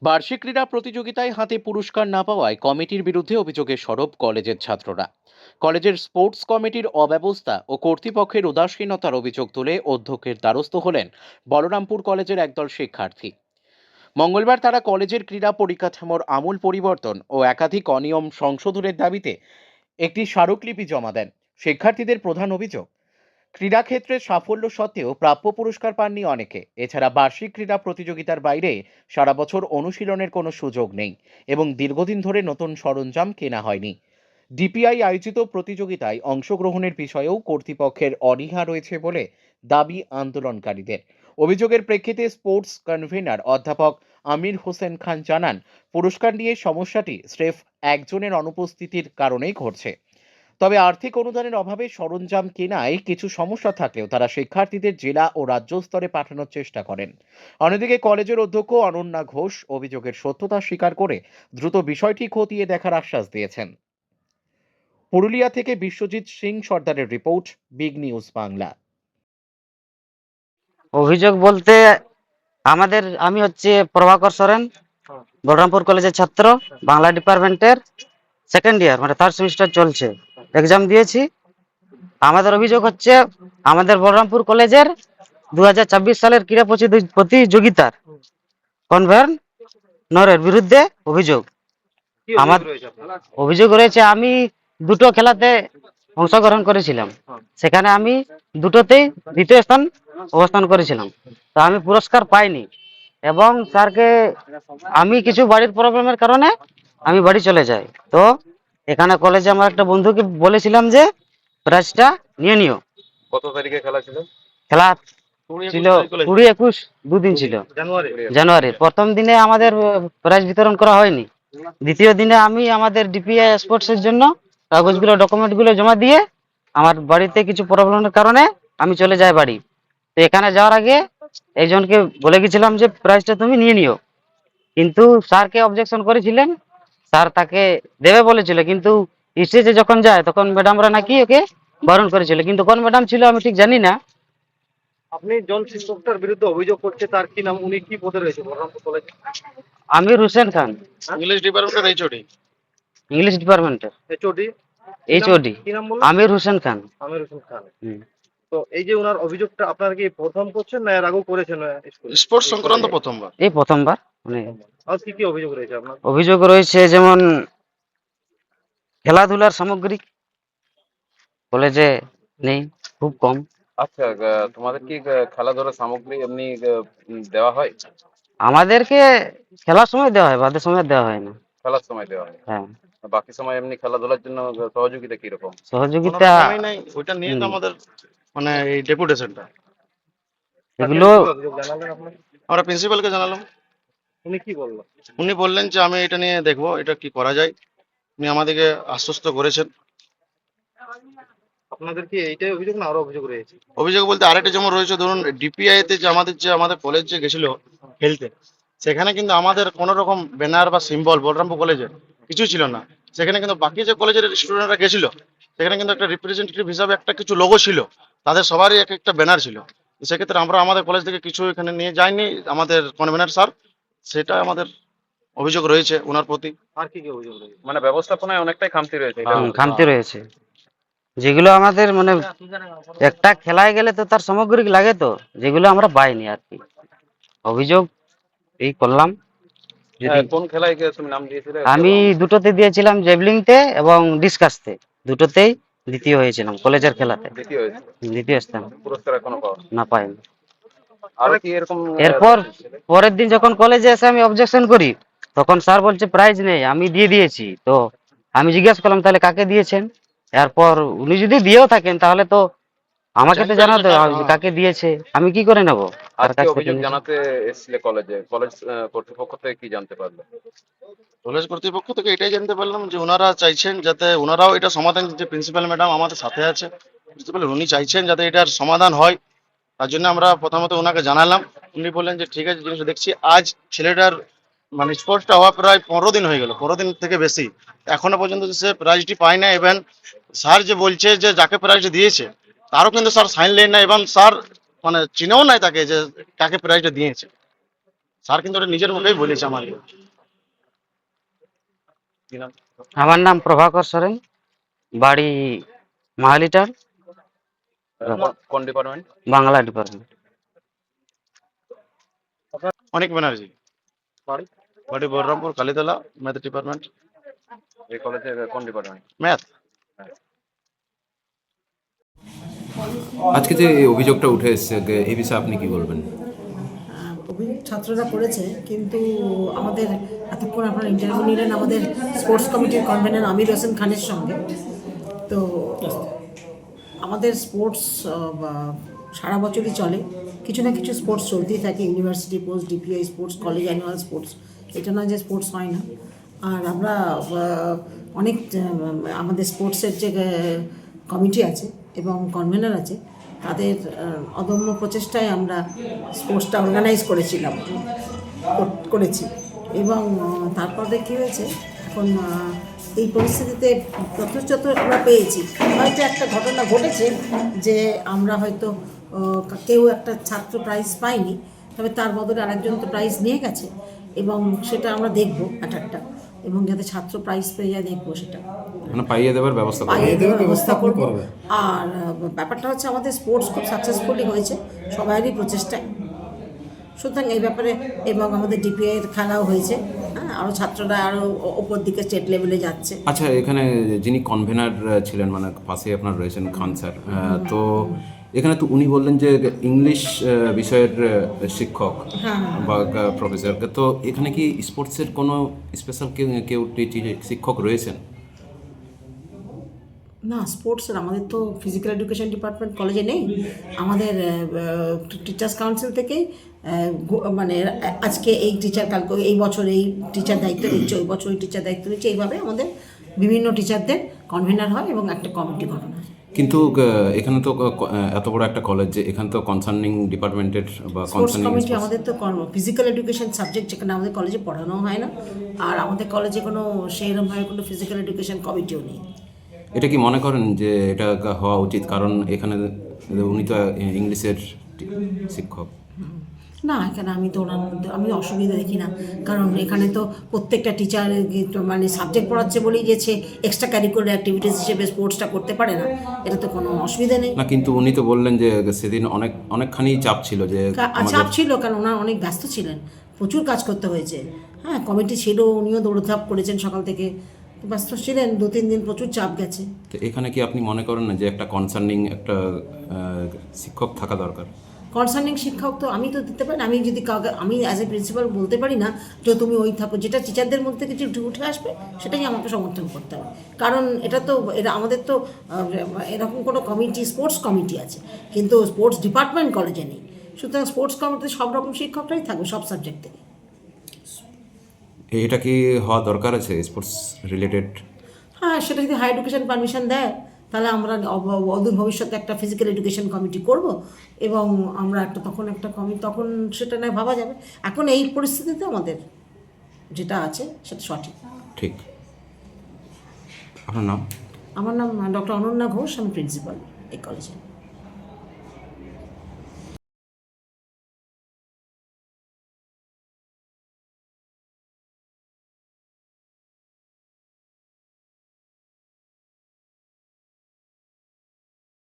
বার্ষিক ক্রীড়া প্রতিযোগিতায় হাতে পুরস্কার না পাওয়ায় কমিটির বিরুদ্ধে অভিযোগের সরব কলেজের ছাত্ররা। কলেজের স্পোর্টস কমিটির অব্যবস্থা ও কর্তৃপক্ষের উদাসীনতার অভিযোগ তুলে অধ্যক্ষের দ্বারস্থ হলেন বলরামপুর কলেজের একদল শিক্ষার্থী। মঙ্গলবার তারা কলেজের ক্রীড়া পরিকাঠামোর আমূল পরিবর্তন ও একাধিক অনিয়ম সংশোধনের দাবিতে একটি স্মারকলিপি জমা দেন। শিক্ষার্থীদের প্রধান অভিযোগ, ক্রীড়াক্ষেত্রে সাফল্য সত্ত্বেও প্রাপ্য পুরস্কার পাননি অনেকে। এছাড়া বার্ষিক ক্রীড়া প্রতিযোগিতার বাইরে সারা বছর অনুশীলনের কোনো সুযোগ নেই এবং দীর্ঘদিন ধরে নতুন সরঞ্জাম কেনা হয়নি। ডিপিআই আয়োজিত প্রতিযোগিতায় অংশগ্রহণের বিষয়েও কর্তৃপক্ষের অনীহা রয়েছে বলে দাবি আন্দোলনকারীদের। অভিযোগের প্রেক্ষিতে স্পোর্টস কনভেনার অধ্যাপক আমির হোসেন খান জানান, পুরস্কার নিয়ে সমস্যাটি স্রেফ একজনের অনুপস্থিতির কারণেই ঘটছে। তবে আর্থিক অনুদানের অভাবে সরঞ্জাম কেনায় কিছু সমস্যা থাকলেও তারা শিক্ষার্থীদের জেলা ও রাজ্য স্তরে পাঠানোর চেষ্টা করেন। অন্যদিকে কলেজের অধ্যক্ষ অনন্যা ঘোষ অভিযোগের সত্যতা স্বীকার করে দ্রুত বিষয়টি খতিয়ে দেখার আশ্বাস দিয়েছেন। পুরুলিয়া থেকে বিশ্বজিৎ সিং সর্দারের রিপোর্ট, বিগ নিউজ বাংলা। অভিযোগ বলতে আমি হচ্ছে প্রভাকর সরেন, বলরামপুর কলেজের ছাত্র, বাংলা ডিপার্টমেন্টের সেকেন্ড ইয়ার মানে থার্ড সেমিস্টার চলছে, এক্সাম দিয়েছি। আমাদের অভিযোগ হচ্ছে আমাদের বলরামপুর কলেজের 2024 সালের ক্রীড়া প্রতিযোগিতার কনভেনরের বিরুদ্ধে অভিযোগ। আমার অভিযোগ রয়েছে, আমি দুটো খেলাতে অংশগ্রহণ করেছিলাম, সেখানে আমি দুটোতেই দ্বিতীয় স্থান অবস্থান করেছিলাম, তো আমি পুরস্কার পাইনি। এবং স্যারকে আমি কিছু বাড়ির প্রবলেমের কারণে আমি বাড়ি চলে যাই। তো এখানে কলেজে আমার একটা বন্ধুকে বলেছিলাম যে প্রাইজটা নিয়ে নিও। কত তারিখে খেলা ছিল? খেলা ছিল 20-21, দুদিন ছিল। জানুয়ারি প্রথম দিনে আমাদের প্রাইজ বিতরণ করা হয়নি। দ্বিতীয় দিনে আমি আমাদের ডিপিআই স্পোর্টসের জন্য কাগজগুলো ডকুমেন্টগুলো জমা দিয়ে আমার বাড়িতে কিছু প্রবলেমের কারণে আমি চলে যাই বাড়ি। তো এখানে যাওয়ার আগে একজনকে বলে গেছিলাম যে প্রাইজটা তুমি নিয়ে নিও, কিন্তু স্যারকে অবজেকশন করেছিলেন। স্যার তাকে দেবে বলেছিল, কিন্তু স্টেজে যখন যায় তখন ম্যাডামরা নাকি ওকে বারণ করেছিল, কিন্তু কোন ম্যাডাম ছিল আমি ঠিক জানি না। আপনি জন শিক্ষকটার বিরুদ্ধে অভিযোগ করছে, তার কি নাম? উনি কি পদে রয়েছে বলরামপুর কলেজ? আমির হোসেন খান, ইংলিশ ডিপার্টমেন্টের এইচওডি। ইংলিশ ডিপার্টমেন্টের এইচওডি এইচওডি। কি নাম বললেন? আমির হোসেন খান। আমির হোসেন খান। হুম। তো এই যে ওনার অভিযোগটা আপনারা কি প্রথম করছেন না এর আগেও করেছেন স্কুলে? স্পোর্টস সংক্রান্ত প্রথমবার। এই প্রথমবার। মানে আর কি কি অভিযোগ রয়েছে আপনার? অভিযোগ রয়েছে যেমন খেলাধুলার সামগ্রী কলেজে নেই, খুব কম। আচ্ছা, তোমাদের কি খেলাধুলার সামগ্রী এমনি দেওয়া হয়? আমাদেরকে খেলার সময় দেওয়া হয়, বাদের সময় দেওয়া হয় না। খেলার সময় দেওয়া হয়, হ্যাঁ, বাকি সময় এমনি খেলাধুলার জন্য সহযোগিতা কিরকম? সহযোগিতা কোনোরকমই নাই, ওইটা নিয়ে তো হুম, আমাদের মানে এই ডেপুটেশনটা তাকে এগুলো কি অভিযোগ জানালেন আপনার? আমরা প্রিন্সিপালকে জানালাম। উনি কি বললো? উনি বললেন যে আমি এটা নিয়ে দেখবো, এটা কি করা যায়। উনি আমাদেরকে আশ্বস্ত করেছেন। আপনাদের কি এইটাই অভিযোগ না আরো অভিযোগ রয়েছে? অভিযোগ বলতে আরেকটা যেমন রয়েছে, ধরুন ডিপিআই তে যে আমাদের কলেজ যে গেছিল খেলতে, সেখানে কিন্তু আমাদের কোনো রকম ব্যানার বা সিম্বল বলরামপুর কলেজের কিছু ছিল না। সেখানে কিন্তু বাকি যে কলেজের স্টুডেন্টরা গেছিল, সেখানে কিন্তু একটা রিপ্রেজেন্টেটিভ হিসাবে একটা কিছু লোগো ছিল, তাদের সবারই এক একটা ব্যানার ছিল। তো সেক্ষেত্রে আমরা আমাদের কলেজ থেকে কিছু এখানে নিয়ে যাইনি আমাদের কনভেনার স্যার, সেটা আমাদের অভিযোগ রয়েছে ওনার প্রতি। আর কি কি অভিযোগ রয়েছে? মানে ব্যবস্থাপনায় অনেকটাই খামতি রয়েছে এটা। খামতি রয়েছে, যেগুলো আমাদের মানে একটা খেলায় গেলে তো তার সামগ্রিক লাগে, তো যেগুলো আমরা পাইনি আর কি। অভিযোগ এই করলাম। যদি কোন খেলায় তুমি নাম দিয়েছিলে? আমি দুটোতে দিয়েছিলাম, জেভলিংতে এবং ডিসকাসতে, দুটোতেই দ্বিতীয় হয়েছিলাম কলেজের খেলাতে, দ্বিতীয় হয়েছে। দ্বিতীয় স্থান পুরস্কার এখনো পাওয়া না পাইনি। আরো কি এরকম? এরপর পরের দিন যখন কলেজে এসে আমি অবজেকশন করি, তখন স্যার বলছে প্রাইজ নেই, আমি দিয়ে দিয়েছি। তো আমি জিজ্ঞেস করলাম তাহলে কাকে দিয়েছেন। এরপর উনি যদি দিয়েও থাকেন তাহলে তো আমাকে তো জানাতে হবে যে কাকে দিয়েছে, আমি কি করে নেব তার আজকে কাছ থেকে অভিযোগ নিয়েছি। জানাতে এসেছিলে কলেজে, কলেজ কর্তৃপক্ষ থেকে কি জানতে পারলে? কলেজ কর্তৃপক্ষ থেকে এটাই জানতে পারলাম যে ওনারা চাইছেন যাতে ওনারাও এটা সমাধান, যে প্রিন্সিপাল ম্যাডাম আমাদের সাথে আছে, বুঝতে পারলেন, উনি চাইছেন যাতে এটার সমাধান হয়। তার জন্য আমরা প্রথমত ওনাকে জানালাম। উনি বললেন যে ঠিক আছে, জিনিসটা দেখছি। আজ ছেলেটার মানে স্পোর্টসটা হওয়া প্রায় 15 দিন হয়ে গেল, 15 দিন থেকে বেশি, এখনো পর্যন্ত সে প্রাইজটি পায় না। এবং স্যার যে বলছে যে যাকে প্রাইজটা দিয়েছে তারও কিন্তু স্যার সাইন লেন না, এবং স্যার মানে চিনেও নাই তাকে যে কাকে প্রাইজটা দিয়েছে। স্যার কিন্তু ওটা নিজের মুখেই বলেছে আমাকে। কি নাম? আমার নাম প্রভাকর সরেন, বাড়ি মাহালিটার, কোন ডিপার্টমেন্ট? বাংলা ডিপার্টমেন্ট। অনেক ব্যানার্জি, বাড়ি? বাড়ি বলরামপুর, কালীতলা, ম্যাথ ডিপার্টমেন্ট, এই কলেজের কোন ডিপার্টমেন্ট? ম্যাথ। আজকে যে এই অভিযোগটা উঠে এসেছে এই বিষয়ে আপনি কি বলবেন? অভিযোগ ছাত্ররা করেছে, কিন্তু আমাদের এতক্ষণ আপনারা ইন্টারভিউ নিলেন আমাদের স্পোর্টস কমিটির কনভেনার আমির হোসেন খানের সঙ্গে। তো আমাদের স্পোর্টস সারা বছরই চলে, কিছু না কিছু স্পোর্টস চলতেই থাকে, university sports, DPI sports, college annual sports, এটা নয় যে স্পোর্টস হয় না। আর আমরা অনেক আমাদের স্পোর্টসের যে কমিটি আছে এবং কনভেনার আছে, তাদের অদম্য প্রচেষ্টায় আমরা স্পোর্টসটা অর্গানাইজ করেছি। এবং তারপরে কী হয়েছে, এখন এই পরিস্থিতিতে যথেষ্ট আমরা পেয়েছি। হয়তো একটা ঘটনা ঘটেছে যে আমরা হয়তো কেউ একটা ছাত্র প্রাইজ পাইনি, তবে তার বদলে আরেকজন তো প্রাইজ নিয়ে গেছে, এবং সেটা আমরা দেখবো একটা, এবং যাতে ছাত্র প্রাইজ পেয়ে যায় দেখবো, সেটা মানে পাইয়ে দেওয়ার ব্যবস্থা করবেন? পাইয়ে দেওয়ার ব্যবস্থা করবো। আর ব্যাপারটা হচ্ছে আমাদের স্পোর্টস খুব সাকসেসফুলি হয়েছে সবারই প্রচেষ্টায়, সুতরাং এই ব্যাপারে, এবং আমাদের ডিপিআইয়ের খেলাও হয়েছে, হ্যাঁ, আরও ছাত্ররা আরও ওপর দিকে স্টেট লেভেলে যাচ্ছে। আচ্ছা, এখানে যিনি কনভেনার ছিলেন, মানে পাশে আপনার রয়েছেন খান স্যার, তো এখানে তো উনি বললেন যে ইংলিশ বিষয়ের শিক্ষক বা প্রফেসর, তো এখানে কি স্পোর্টসের কোনো স্পেশাল কেউ শিক্ষক রয়েছেন? না, স্পোর্টসের আমাদের তো ফিজিক্যাল এডুকেশন ডিপার্টমেন্ট কলেজে নেই। আমাদের টিচার্স কাউন্সিল থেকেই মানে আজকে এই টিচার, কালকে এই বছর এই টিচার দায়িত্ব নিচ্ছে, ওই বছর ওই টিচার দায়িত্ব নিচ্ছে, এইভাবে আমাদের বিভিন্ন টিচারদের কনভেনার হয় এবং একটা কমিটি গঠন হয়। কিন্তু এখানে তো এত বড় একটা কলেজ, যে এখানে তো কনসার্নিং ডিপার্টমেন্টের বা স্পোর্টস কনসার্নিং কমিটি আমাদের তো ফিজিক্যাল এডুকেশন সাবজেক্ট, যেখানে আমাদের কলেজে পড়ানো হয় না, আর আমাদের কলেজে কোনো সেইরকমভাবে কোনো ফিজিক্যাল এডুকেশন কমিটিও নেই। এটা কি মনে করেন যে এটা হওয়া উচিত? কারণ এখানে উনি তো ইংলিশের শিক্ষক। না, এখানে আমি তো ওনার মধ্যে আমি অসুবিধা দেখি না, কারণ এখানে তো প্রত্যেকটা টিচার মানে সাবজেক্ট পড়াচ্ছে বলেই যে সে এক্সট্রা ক্যারিকুলার অ্যাক্টিভিটিস হিসেবে স্পোর্টসটা করতে পারে না, এটা তো কোনো অসুবিধা নেই। না, কিন্তু উনি তো বললেন যে সেদিন অনেকখানি চাপ ছিল, যে চাপ ছিল, কারণ ওনার অনেক ব্যস্ত ছিলেন, প্রচুর কাজ করতে হয়েছে। হ্যাঁ, কমিটি ছিল, উনিও দৌড়ধাপ করেছেন সকাল থেকে, ব্যস্ত ছিলেন, 2-3 দিন প্রচুর চাপ গেছে। তো এখানে কি আপনি মনে করেন না যে একটা কনসার্নিং একটা শিক্ষক থাকা দরকার? কনসার্নিং শিক্ষক তো আমি তো দিতে পারি না, আমি যদি কাউকে, আমি অ্যাজ এ প্রিন্সিপাল বলতে পারি না যে তুমি ওই থাকো, যেটা টিচারদের মধ্যে কিছু উঠে আসবে সেটাই আমাকে সমর্থন করতে হবে, কারণ এটা তো আমাদের তো এরকম কোনো কমিটি, স্পোর্টস কমিটি আছে, কিন্তু স্পোর্টস ডিপার্টমেন্ট কলেজে নেই, সুতরাং স্পোর্টস কমিটিতে সব রকম শিক্ষকরাই থাকবে সব সাবজেক্ট থেকে। এটা কি হওয়া দরকার আছে স্পোর্টস রিলেটেড? হ্যাঁ, সেটা যদি হাই এডুকেশন পারমিশন দেয়, তাহলে আমরা অদূর ভবিষ্যতে একটা ফিজিক্যাল এডুকেশন কমিটি করব, এবং আমরা তখন একটা কমিটি, তখন সেটা নয় ভাবা যাবে। এখন এই পরিস্থিতিতে আমাদের যেটা আছে সেটা সঠিক। ঠিক। আপনার নাম? আমার নাম ডক্টর অনন্যা ঘোষ, আমি প্রিন্সিপাল এই কলেজে।